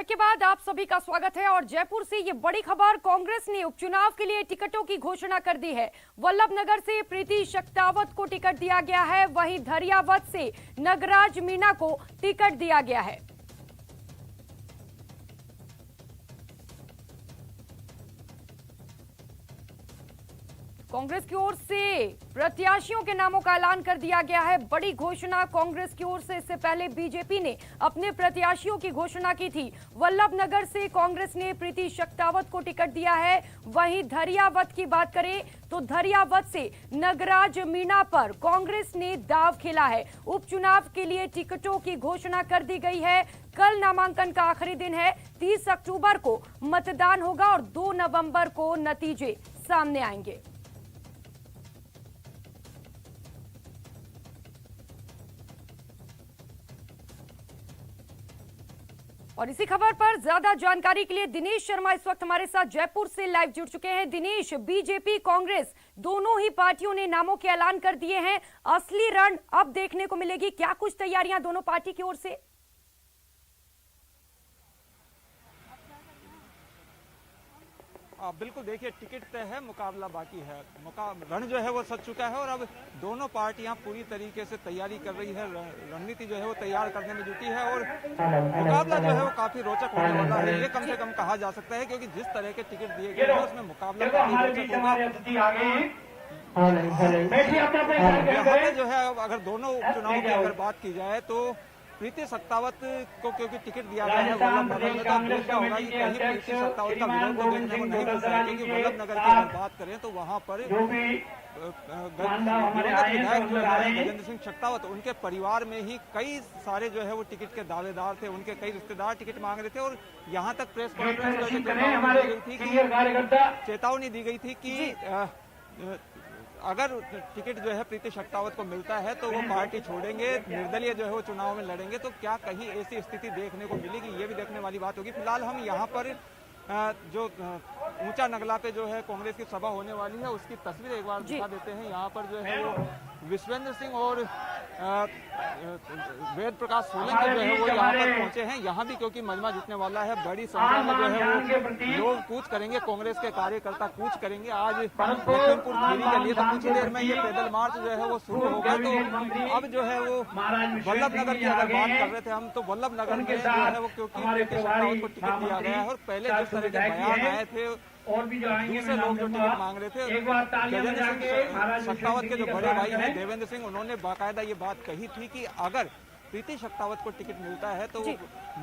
के बाद आप सभी का स्वागत है। और जयपुर से ये बड़ी खबर, कांग्रेस ने उपचुनाव के लिए टिकटों की घोषणा कर दी है। वल्लभनगर से प्रीति शक्तावत को टिकट दिया गया है, वहीं धरियावत से नगराज मीणा को टिकट दिया गया है। कांग्रेस की ओर से प्रत्याशियों के नामों का ऐलान कर दिया गया है। बड़ी घोषणा कांग्रेस की ओर से। इससे पहले बीजेपी ने अपने प्रत्याशियों की घोषणा की थी। वल्लभनगर से कांग्रेस ने प्रीति शक्तावत को टिकट दिया है। वहीं धरियावत की बात करें तो धरियावत से नगराज मीणा पर कांग्रेस ने दांव खेला है। उपचुनाव के लिए टिकटों की घोषणा कर दी गई है। कल नामांकन का आखिरी दिन है। 30 अक्टूबर को मतदान होगा और 2 नवंबर को नतीजे सामने आएंगे। और इसी खबर पर ज्यादा जानकारी के लिए दिनेश शर्मा इस वक्त हमारे साथ जयपुर से लाइव जुड़ चुके हैं। दिनेश, बीजेपी कांग्रेस दोनों ही पार्टियों ने नामों के ऐलान कर दिए हैं। असली रण अब देखने को मिलेगी। क्या कुछ तैयारियां दोनों पार्टी की ओर से? बिल्कुल, देखिए टिकट तय है, मुकाबला बाकी है। रण जो है वो सज चुका है और अब दोनों पार्टियां पूरी तरीके से तैयारी कर रही है। रणनीति जो है वो तैयार करने में जुटी है और मुकाबला जो है वो काफी रोचक होने वाला है, ये कम से कम कहा जा सकता है, क्योंकि जिस तरह के टिकट दिए गए हैं उसमें मुकाबला काफी रोचक होगा। यहाँ पे जो है अगर दोनों उपचुनाव की अगर बात की जाए तो प्रीति शक्तावत को क्योंकि टिकट दिया गया है वल्लभनगर में, तो अब क्या होगा कि कहीं प्रीति शक्तावत का विरोध को देखने को नहीं मिलता है, क्योंकि वल्लभनगर की अगर बात करें तो वहां पर विधायक जो है गजेंद्र सिंह शक्तावत, उनके परिवार में ही कई सारे जो है वो टिकट के दावेदार थे। उनके कई रिश्तेदार टिकट मांग रहे थे और यहाँ तक प्रेस कॉन्फ्रेंस चेतावनी दी गई थी कि अगर टिकट जो है प्रीति शक्तावत को मिलता है तो वो पार्टी छोड़ेंगे, निर्दलीय जो है वो चुनाव में लड़ेंगे। तो क्या कहीं ऐसी स्थिति देखने को मिलेगी, ये भी देखने वाली बात होगी। फिलहाल हम यहाँ पर जो ऊंचा नगला पे जो है कांग्रेस की सभा होने वाली है उसकी तस्वीर एक बार दिखा देते हैं। यहाँ पर जो है वो विश्वेंद्र सिंह और वेद प्रकाश सोलंकी जो है वो यहाँ पर पहुंचे हैं। यहाँ भी क्योंकि मजमा जीतने वाला है, बड़ी संख्या में जो है वो लोग कूच करेंगे, कांग्रेस के कार्यकर्ता कूच करेंगे आज लखीमपुर खीरी के लिए। तो कुछ देर में ये पैदल मार्च जो है वो शुरू होगा। तो अब जो है वो वल्लभनगर की अगर बात कर रहे थे हम, तो वल्लभनगर में जो है वो क्योंकि प्रीति शक्तावत को टिकट दिया गया है और पहले जिस तरह के बयान आए थे और भी दूसरे लोग जो टिकट मांग रहे थे, गजेंद्र सिंह शक्तावत के जो बड़े भाई हैं देवेंद्र सिंह, उन्होंने बाकायदा ये बात कही थी कि अगर प्रीति शक्तावत को टिकट मिलता है तो वो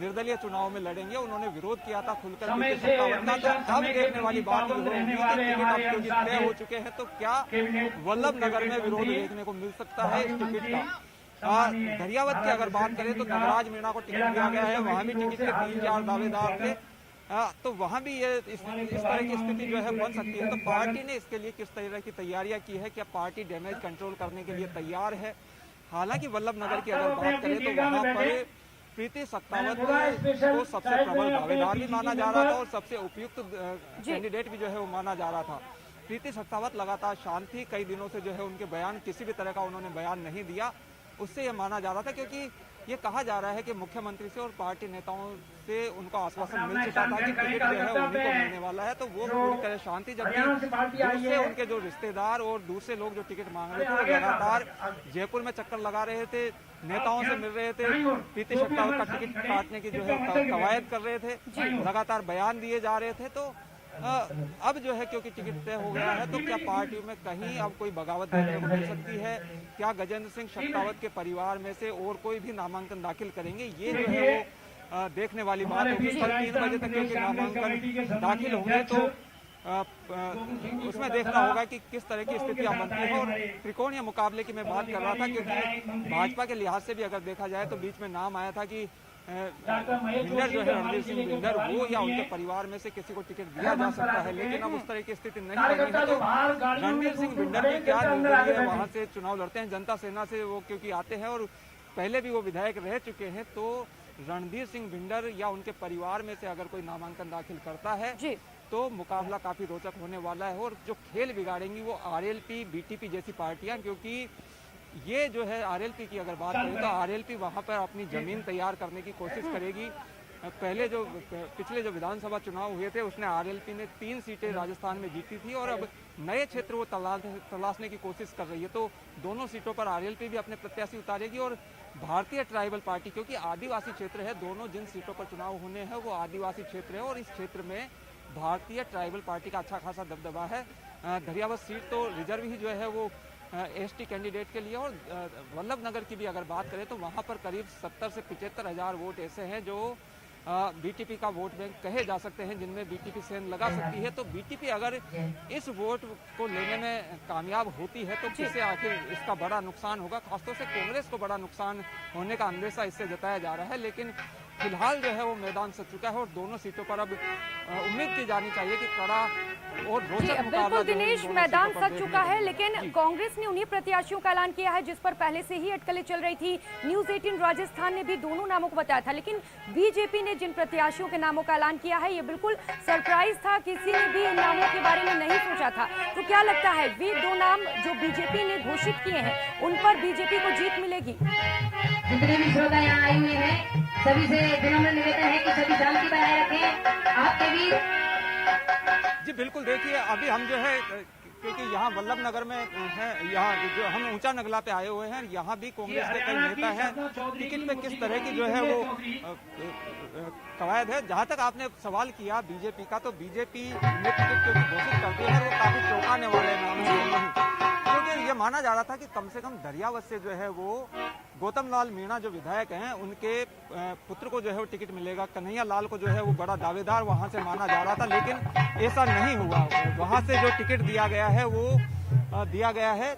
निर्दलीय चुनाव में लड़ेंगे। उन्होंने विरोध किया था खुलकर प्रीति शक्तावत का। तो अब देखने वाली बात टिकट तय हो चुके हैं, तो क्या वल्लभनगर में विरोध देखने को मिल सकता है इस टिकट का। धरियावत की अगर बात करें तो नगराज मीणा को टिकट दिया गया है, वहां भी टिकट के 3-4 दावेदार थे। तो वहां भी ये इस तरह की स्थिति जो है बन सकती है। तो पार्टी ने इसके लिए किस तरह की तैयारियां की है, क्या पार्टी डैमेज कंट्रोल करने के लिए तैयार है? हालांकि वल्लभनगर की अगर बात करें तो वहां पर प्रीति शक्तावत को सबसे प्रबल दावेदार भी माना जा रहा था और सबसे उपयुक्त कैंडिडेट भी जो है वो माना जा रहा था। प्रीति शक्तावत लगातार शांत थी, कई दिनों से जो है उनके बयान, किसी भी तरह का उन्होंने बयान नहीं दिया। उससे ये माना जा रहा था, क्योंकि ये कहा जा रहा है कि मुख्यमंत्री से और पार्टी नेताओं से उनको आश्वासन मिल चुका था कि टिकट जो है उन्हीं को मिलने वाला है। तो वो पूरी तरह शांति, जबकि दूसरे उनके जो रिश्तेदार और दूसरे लोग जो टिकट मांग रहे थे वो लगातार जयपुर में चक्कर लगा रहे थे, नेताओं से मिल रहे थे, प्रीति शक्तावत का टिकट काटने की जो है कवायद कर रहे थे, लगातार बयान दिए जा रहे थे। तो अब जो है क्योंकि टिकट तय हो गया है, तो क्या पार्टी में कहीं अब कोई बगावत देखने को मिल सकती है? क्या गजेंद्र सिंह शक्तावत के परिवार में से और कोई भी नामांकन दाखिल करेंगे? ये जो है वो देखने वाली बात होगी। कल 3 बजे तक क्योंकि नामांकन दाखिल होंगे तो उसमें देखना होगा कि किस तरह की स्थितियां बनती है। और त्रिकोणीय मुकाबले की मैं बात कर रहा था, क्योंकि भाजपा के लिहाज से भी अगर देखा जाए तो बीच में नाम आया था कि बिंडर जो है रणधीर सिंह बिंडर, वो या उनके परिवार में से किसी को टिकट दिया जा सकता है, लेकिन अब उस तरह की स्थिति नहीं बनी है। तो रणधीर सिंह बिंडर भी क्या निर्दलीय वहां से चुनाव लड़ते हैं, जनता सेना से वो क्योंकि आते हैं और पहले भी वो विधायक रह चुके हैं। तो रणधीर सिंह बिंडर या उनके परिवार में से अगर कोई नामांकन दाखिल करता है तो मुकाबला काफी रोचक होने वाला है। और जो खेल बिगाड़ेंगी वो आरएलपी, बीटीपी जैसी पार्टियां, क्योंकि ये जो है आरएलपी की अगर बात करें तो आरएलपी वहां पर अपनी जमीन तैयार करने की कोशिश करेगी। पहले जो पिछले जो विधानसभा चुनाव हुए थे उसने आरएलपी ने 3 सीटें राजस्थान में जीती थी और अब नए क्षेत्र वो तलाशने की कोशिश कर रही है। तो दोनों सीटों पर आरएलपी भी अपने प्रत्याशी उतारेगी और भारतीय ट्राइबल पार्टी, क्योंकि आदिवासी क्षेत्र है, दोनों जिन सीटों पर चुनाव होने हैं वो आदिवासी क्षेत्र है और इस क्षेत्र में भारतीय ट्राइबल पार्टी का अच्छा खासा दबदबा है। धरियावद सीट तो रिजर्व ही जो है वो एसटी कैंडिडेट के लिए, और वल्लभ नगर की भी अगर बात करें तो वहाँ पर करीब 70 से 75 हज़ार वोट ऐसे हैं जो बीटीपी का वोट बैंक कहे जा सकते हैं, जिनमें बीटीपी सेन लगा सकती है। तो बीटीपी अगर इस वोट को लेने में कामयाब होती है तो किसे आखिर इसका बड़ा नुकसान होगा, खासतौर से कांग्रेस को बड़ा नुकसान होने का अंदेशा इससे जताया जा रहा है। लेकिन फिलहाल जो है वो मैदान सज चुका है और दोनों सीटों पर अब उम्मीद की जानी चाहिए कि कड़ा और रोचक मुकाबला। बिल्कुल दिनेश, मैदान सज चुका है, लेकिन कांग्रेस ने उन्हीं प्रत्याशियों का ऐलान किया है जिस पर पहले से ही अटकलें चल रही थी। न्यूज 18 राजस्थान ने भी दोनों नामों को बताया था, लेकिन बीजेपी ने जिन प्रत्याशियों के नामों का ऐलान किया है ये बिल्कुल सरप्राइज था, किसी ने भी इन नामों के बारे में नहीं सोचा था। तो क्या लगता है वे 2 नाम जो बीजेपी ने घोषित किए हैं उन पर बीजेपी को जीत मिलेगी? जितने भी श्रोता यहाँ आए हुए हैं सभी से विनम्र निवेदन है कि सभी शांति बनाए रखें। आपके भी जी बिल्कुल, देखिए अभी हम जो है क्योंकि यहाँ वल्लभ नगर में है, यहाँ जो हम ऊंचा नगला पे आए हुए हैं, यहाँ भी कांग्रेस के कई नेता हैं। टिकट पे किस तरह की जो है वो कवायद है। जहाँ तक आपने सवाल किया बीजेपी का, तो बीजेपी ने टिकट क्योंकि घोषित करती है वो काफी चौंकाने वाले नाम है, क्योंकि ये माना जा रहा था कि कम से कम धरियावद से जो है वो गौतम लाल मीणा जो विधायक हैं उनके पुत्र को जो है वो टिकट मिलेगा। कन्हैया लाल को जो है वो बड़ा दावेदार वहां से माना जा रहा था, लेकिन ऐसा नहीं हुआ। वहां से जो टिकट दिया गया है वो दिया गया है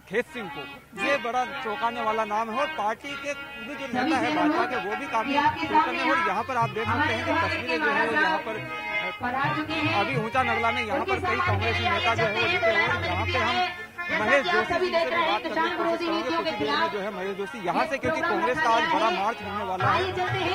खेत सिंह को। ये बड़ा चौंकाने वाला नाम है और पार्टी के जो नेता है भाजपा के वो भी काफी चौंकाने। और यहाँ पर आप देख सकते हैं कि तस्वीरें जो है वो यहाँ पर अभी ऊंचा नगला में यहाँ पर कई कांग्रेसी नेता जो है वो जीते हुए। यहाँ पे हम महेश जोशी जी से भी बात करने की कोशिश करेंगे कुछ देर में। जो है महेश जोशी यहाँ से, क्योंकि कांग्रेस का आज बड़ा मार्च होने वाला है,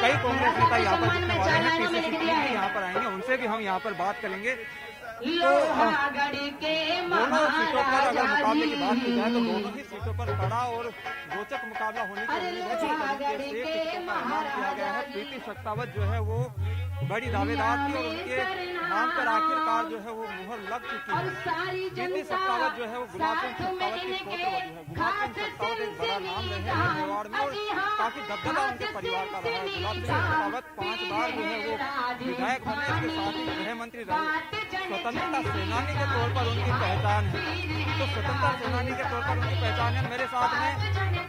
कई कांग्रेस नेता यहाँ पर जुटने वाले हैं, पीसीसी भी यहाँ पर आएंगे, उनसे भी हम यहाँ पर बात करेंगे। तो दोनों सीटों पर अगर मुकाबले की बात की जाए तो दोनों ही सीटों पर कड़ा और रोचक मुकाबला होने की उम्मीद है। किया गया है। प्रीति सख्तावत जो है वो बड़ी दावेदार थी और उनके नाम पर आखिरकार जो है वो मुहर लग चुकी है। प्रीति सख्तावत जो है वो गुलाब सिंह सख्तावत की पुत्रवधू है। गुलाब सिंह सख्तावत एक बड़ा नाम रहे हैं मेवाड़ में और काफी दबदबा उनके परिवार का रहा है। गुलाब सिंह सख्तावत 5 बार जो है वो विधायक बने, इसके साथ ही गृह मंत्री रहे। स्वतंत्रता सेनानी के तौर पर उनकी पहचान है। तो स्वतंत्रता सेनानी के तौर पर उनकी पहचान है। मेरे साथ में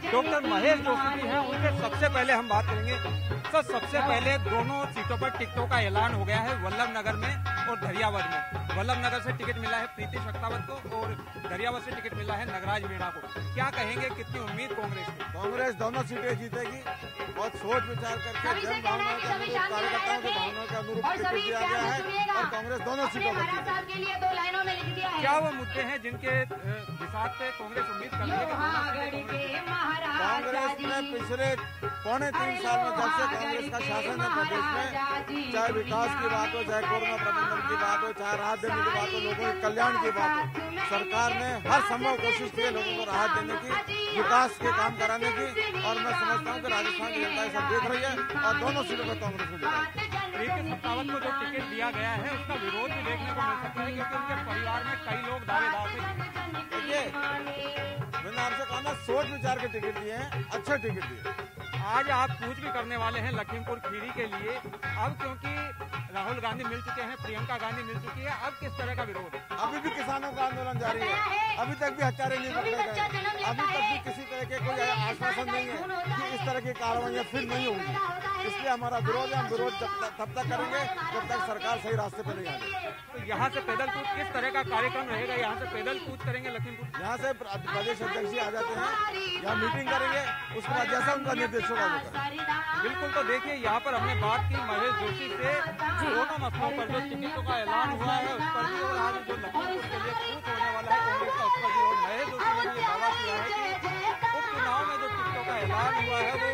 डॉक्टर महेश जोशी भी हैं, उनके सबसे पहले हम बात करेंगे। सर, सबसे पहले दोनों सीटों पर टिकटों का ऐलान हो गया है, वल्लभ नगर में और धरियावद में। वल्लभ नगर से टिकट मिला है प्रीति सख्तावत को और धरियावद से टिकट मिला है नगराज मीणा को। क्या कहेंगे, कितनी उम्मीद कांग्रेस की? कांग्रेस दोनों सीटें जीतेगी। बहुत सोच विचार करके जन भावनाओं के अनुरूप, कार्यकर्ताओं की भावनाओं के अनुरूप टिकट दिया गया है और कांग्रेस दोनों सीटों पर जीतेगी। क्या वो मुद्दे हैं जिनके हिसाब से कांग्रेस उम्मीद कर रही है? कांग्रेस ने पिछले 3.25 साल में जब से कांग्रेस का शासन है प्रदेश में, चाहे विकास की बात हो, चाहे कोरोना प्रबंधन की बात हो, चाहे राहत देने की बात हो, लोगों के कल्याण की बात हो, सरकार ने हर संभव कोशिश की है लोगों को राहत देने की, विकास के काम कराने की। और मैं समझता हूँ कि राजस्थान की जनता सब देख रही है और दोनों सीटों पर कांग्रेस को जीतेगी। प्रीति सख्तावत को जो टिकट दिया गया है उसका विरोध भी देखने को मिल सकता है, क्योंकि उनके परिवार में कई लोग दावेदार थे। देखिए, मैंने आपसे कहा ना, सोच विचार के टिकट दिए हैं, अच्छे टिकट दिए। आज आप कूच भी करने वाले हैं लखीमपुर खीरी के लिए। अब क्योंकि राहुल गांधी मिल चुके हैं, प्रियंका गांधी मिल चुकी है, अब किस तरह का विरोध है? अभी भी किसानों का आंदोलन जारी है, अभी तक भी हत्यारे नहीं पकड़े गए, अभी तक भी किसी तरह के कोई आश्वासन नहीं है कि इस तरह की कार्रवाइयां फिर नहीं होंगी। इसलिए हमारा विरोध है, हम विरोध तब तक करेंगे जब तक सरकार सही रास्ते पर नहीं आएगी। तो यहाँ से पैदल कूच किस तरह का कार्यक्रम रहेगा? यहाँ से पैदल कूच करेंगे लखीमपुर? यहाँ से प्रदेश अध्यक्ष जी आ जाते हैं, यहाँ मीटिंग करेंगे, उसके बाद जैसा उनका निर्देश होगा वो करेंगे। बिल्कुल। तो देखिए, यहाँ पर हमने बात की महेश जोशी से दोनों मसलों पर, जो टिकटों का ऐलान हुआ है उस पर भी और आज जो लखीमपुर के लिए कूच होने वाला है कांग्रेस का उस पर भी। और महेश जोशी ने ये दावा किया है कि उपचुनाव में जो टिकटों का ऐलान हुआ है वो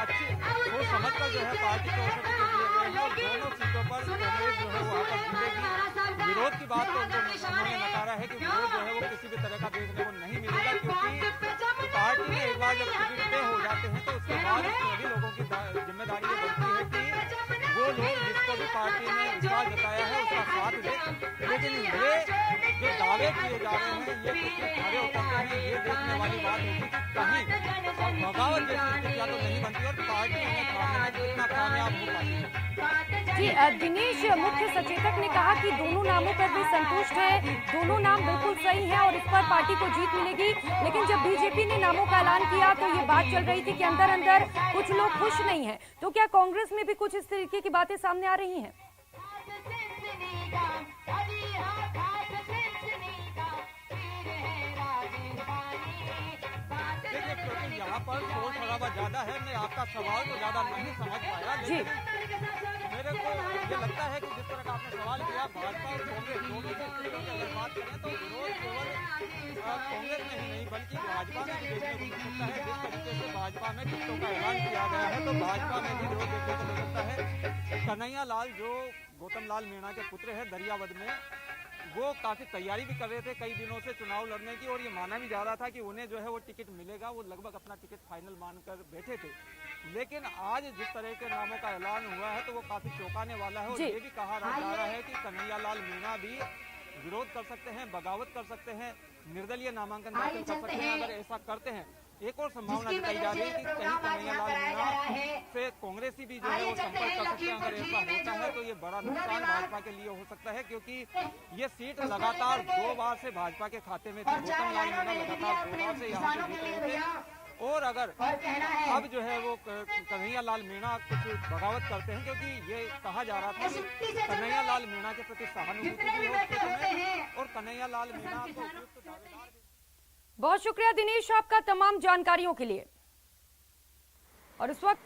अच्छी सोच समझ कर जो है पार्टी की ओर से टिकट दिए गए हैं और दोनों सीटों पर कांग्रेस जो है वहाँ पर जीतेगी। विरोध की बात तो उन्होंने नकारा है कि विरोध जो है वो किसी भी तरह का देखने को नहीं मिलेगा, क्योंकि पार्टी ने एक बार बार जब टिकट तय हो जाते हैं तो उसके बाद सभी लोगों की जिम्मेदारी ये बनती है कि वो लोग जिसको भी पार्टी ने विश्वास जताया है उसका साथ दे। लेकिन ये जो दावे किए जा रहे हैं ये कितने खरे उतरते हैं, ये देखने वाली बात होगी कि कहीं बगावत जैसी स्थितियां तो नहीं बनती और पार्टी उन्हें थामने में कितना कामयाब हो पाती है। जी दिनेश, मुख्य सचेतक ने कहा कि दोनों नामों पर भी संतुष्ट है, दोनों नाम बिल्कुल सही है और इस पर पार्टी को जीत मिलेगी। लेकिन जब बीजेपी ने नामों का ऐलान किया तो ये बात चल रही थी कि अंदर अंदर कुछ लोग खुश नहीं हैं। तो क्या कांग्रेस में भी कुछ इस तरीके की बातें सामने आ रही हैं? देखिए, क्योंकि यहाँ पर शोर शराबा ज्यादा है, मैं आपका सवाल तो ज्यादा नहीं समझ पाया, लेकिन मेरे को ये लगता है कि जिस तरह का आपने सवाल किया, भाजपा और कांग्रेस दोनों की अगर बात करें तो विरोध केवल कांग्रेस में ही नहीं बल्कि भाजपा में भी देखने को मिल सकता है। जिस तरीके से भाजपा में टिकटों का ऐलान किया गया है तो भाजपा में भी विरोध देखने को मिल सकता है। कन्हैया लाल जो गौतम लाल मीणा के पुत्र है दरियावद में, वो काफी तैयारी भी कर रहे थे कई दिनों से चुनाव लड़ने की, और ये माना भी जा रहा था कि उन्हें जो है वो टिकट मिलेगा, वो लगभग अपना टिकट फाइनल मानकर बैठे थे। लेकिन आज जिस तरह के नामों का ऐलान हुआ है तो वो काफी चौंकाने वाला है और ये भी कहा जा रहा है कि कन्हैया लाल मीणा भी विरोध कर सकते हैं, बगावत कर सकते हैं, निर्दलीय नामांकन दाखिल कर सकते हैं। अगर ऐसा करते हैं, एक और संभावना जताई जा रही है कि कहीं कन्हैया लाल मीणा से कांग्रेसी भी जो है वो संपर्क कर सकते हैं। अगर ऐसा होता है तो ये बड़ा नुकसान भाजपा के लिए हो सकता है, क्योंकि ये सीट लगातार 2 बार से भाजपा के खाते में थी। गौतम लाल मीणा लगातार 2 बार से यहाँ से जीत रहे थे, और अगर अब जो है वो कन्हैया लाल मीणा कुछ बगावत करते हैं, क्योंकि ये कहा जा रहा था कि कन्हैया लाल मीणा के प्रति सहानुभूति भी हो उसके समय, और कन्हैया लाल मीणा को उपयुक्त दावेदार। बहुत शुक्रिया दिनेश आपका तमाम जानकारियों के लिए। और इस वक्त